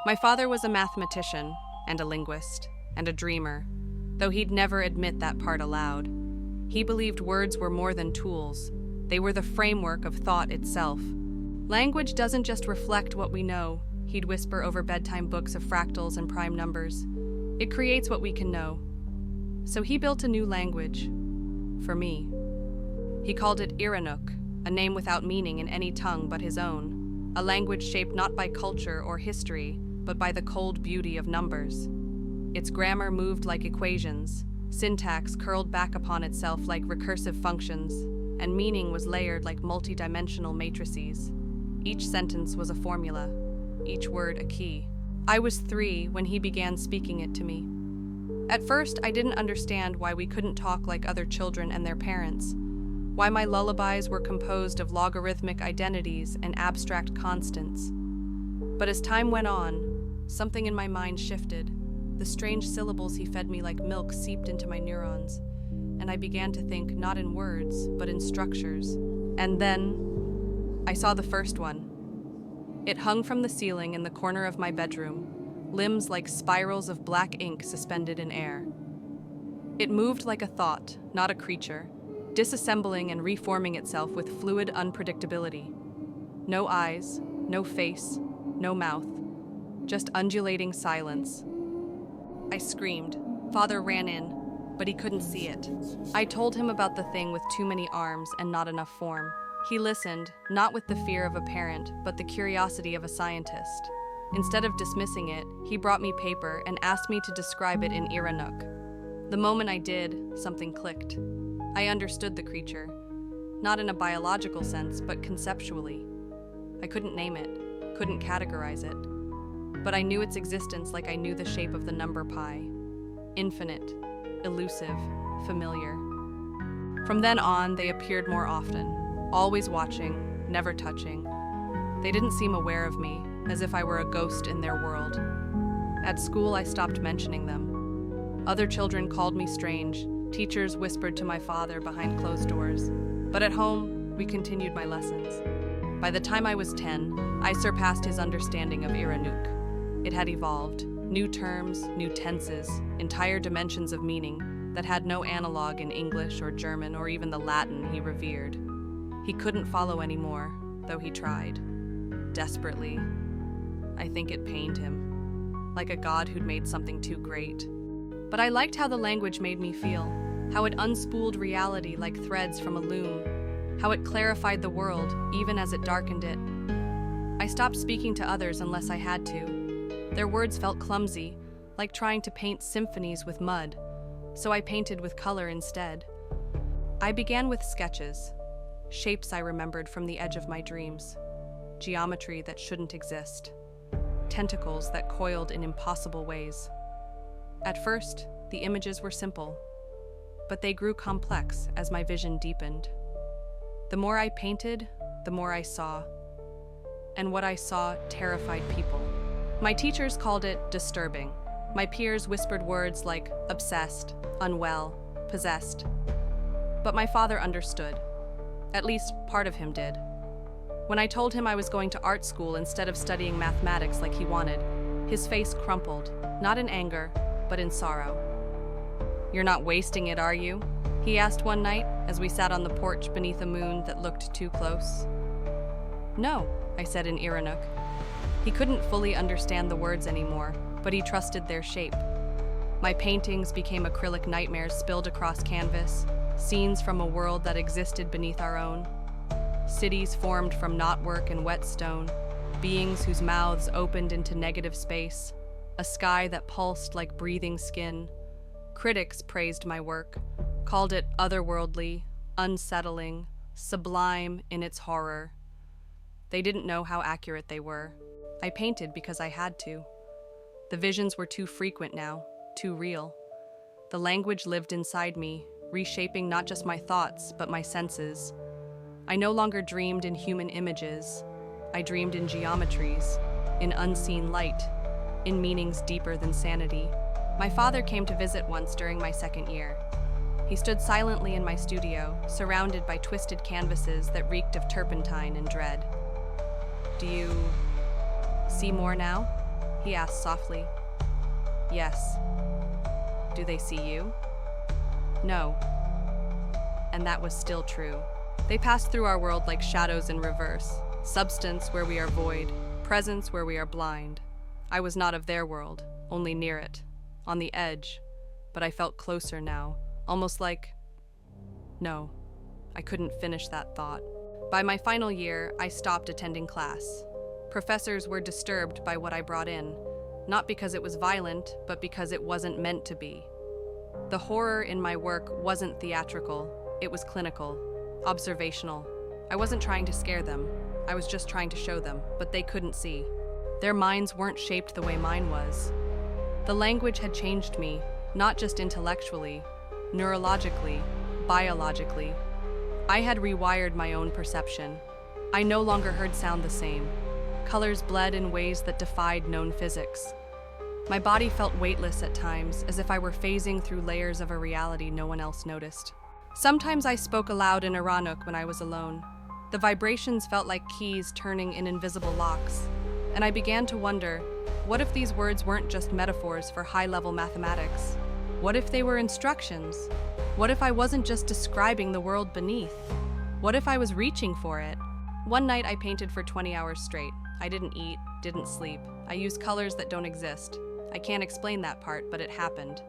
My father was a mathematician and a linguist and a dreamer, though he'd never admit that part aloud. He believed words were more than tools. They were the framework of thought itself. Language doesn't just reflect what we know, he'd whisper over bedtime books of fractals and prime numbers. It creates what we can know. So he built a new language. For me. He called it Iranuk, a name without meaning in any tongue but his own. A language shaped not by culture or history, but by the cold beauty of numbers. Its grammar moved like equations, syntax curled back upon itself like recursive functions, and meaning was layered like multidimensional matrices. Each sentence was a formula, each word a key. I was 3 when he began speaking it to me. At first, I didn't understand why we couldn't talk like other children and their parents, why my lullabies were composed of logarithmic identities and abstract constants. But as time went on, something in my mind shifted. The strange syllables he fed me like milk seeped into my neurons, and I began to think not in words, but in structures. And then, I saw the first one. It hung from the ceiling in the corner of my bedroom, limbs like spirals of black ink suspended in air. It moved like a thought, not a creature, disassembling and reforming itself with fluid unpredictability. No eyes, no face, no mouth, just undulating silence. I screamed. Father ran in, but he couldn't see it. I told him about the thing with too many arms and not enough form. He listened, not with the fear of a parent, but the curiosity of a scientist. Instead of dismissing it, he brought me paper and asked me to describe it in Iranuk. The moment I did, something clicked. I understood the creature, not in a biological sense, but conceptually. I couldn't name it, couldn't categorize it, but I knew its existence like I knew the shape of the number pi. Infinite, elusive, familiar. From then on, they appeared more often, always watching, never touching. They didn't seem aware of me, as if I were a ghost in their world. At school, I stopped mentioning them. Other children called me strange. Teachers whispered to my father behind closed doors. But at home, we continued my lessons. By the time I was 10, I surpassed his understanding of Iranuk. It had evolved. New terms, new tenses, entire dimensions of meaning that had no analog in English or German or even the Latin he revered. He couldn't follow anymore, though he tried. Desperately. I think it pained him, like a god who'd made something too great. But I liked how the language made me feel, how it unspooled reality like threads from a loom, how it clarified the world even as it darkened it. I stopped speaking to others unless I had to. Their words felt clumsy, like trying to paint symphonies with mud, so I painted with color instead. I began with sketches, shapes I remembered from the edge of my dreams, geometry that shouldn't exist, tentacles that coiled in impossible ways. At first, the images were simple, but they grew complex as my vision deepened. The more I painted, the more I saw, and what I saw terrified people. My teachers called it disturbing. My peers whispered words like obsessed, unwell, possessed. But my father understood. At least part of him did. When I told him I was going to art school instead of studying mathematics like he wanted, his face crumpled, not in anger, but in sorrow. "You're not wasting it, are you?" he asked one night as we sat on the porch beneath a moon that looked too close. "No," I said in Iranuk. He couldn't fully understand the words anymore, but he trusted their shape. My paintings became acrylic nightmares spilled across canvas, scenes from a world that existed beneath our own. Cities formed from knotwork and wet stone, beings whose mouths opened into negative space, a sky that pulsed like breathing skin. Critics praised my work, called it otherworldly, unsettling, sublime in its horror. They didn't know how accurate they were. I painted because I had to. The visions were too frequent now, too real. The language lived inside me, reshaping not just my thoughts, but my senses. I no longer dreamed in human images. I dreamed in geometries, in unseen light, in meanings deeper than sanity. My father came to visit once during my second year. He stood silently in my studio, surrounded by twisted canvases that reeked of turpentine and dread. "Do you see more now?" He asked softly. Yes. Do they see you? No. And that was still true. They passed through our world like shadows in reverse, substance where we are void, presence where we are blind. I was not of their world, only near it, on the edge, but I felt closer now, almost like... No, I couldn't finish that thought. By my final year, I stopped attending class. Professors were disturbed by what I brought in, not because it was violent, but because it wasn't meant to be. The horror in my work wasn't theatrical, it was clinical, observational. I wasn't trying to scare them, I was just trying to show them, but they couldn't see. Their minds weren't shaped the way mine was. The language had changed me, not just intellectually, neurologically, biologically. I had rewired my own perception. I no longer heard sound the same. Colors bled in ways that defied known physics. My body felt weightless at times, as if I were phasing through layers of a reality no one else noticed. Sometimes I spoke aloud in Aranuk when I was alone. The vibrations felt like keys turning in invisible locks, and I began to wonder, what if these words weren't just metaphors for high-level mathematics? What if they were instructions? What if I wasn't just describing the world beneath? What if I was reaching for it? One night I painted for 20 hours straight. I didn't eat, didn't sleep. I used colors that don't exist. I can't explain that part, but it happened.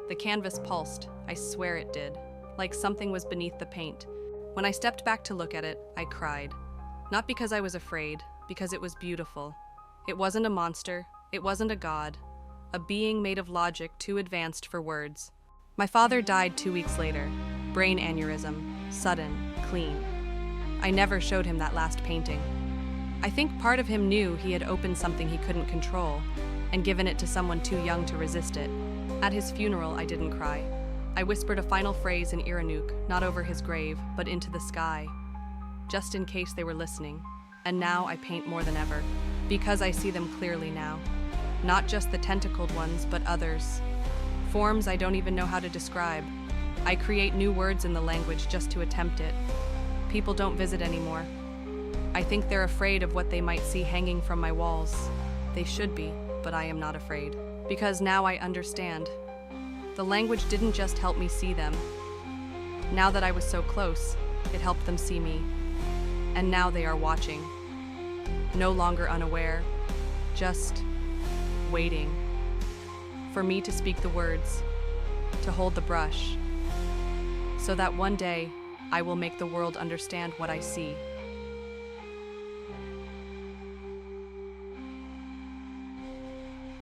The canvas pulsed. I swear it did. Like something was beneath the paint. When I stepped back to look at it, I cried. Not because I was afraid, because it was beautiful. It wasn't a monster. It wasn't a god. A being made of logic too advanced for words. My father died 2 weeks later. Brain aneurysm. Sudden. Clean. I never showed him that last painting. I think part of him knew he had opened something he couldn't control, and given it to someone too young to resist it. At his funeral, I didn't cry. I whispered a final phrase in Iranuk, not over his grave, but into the sky, just in case they were listening. And now I paint more than ever, because I see them clearly now. Not just the tentacled ones, but others. Forms I don't even know how to describe. I create new words in the language just to attempt it. People don't visit anymore. I think they're afraid of what they might see hanging from my walls. They should be, but I am not afraid. Because now I understand. The language didn't just help me see them. Now that I was so close, it helped them see me. And now they are watching. No longer unaware, just waiting. For me to speak the words, to hold the brush, so that one day I will make the world understand what I see.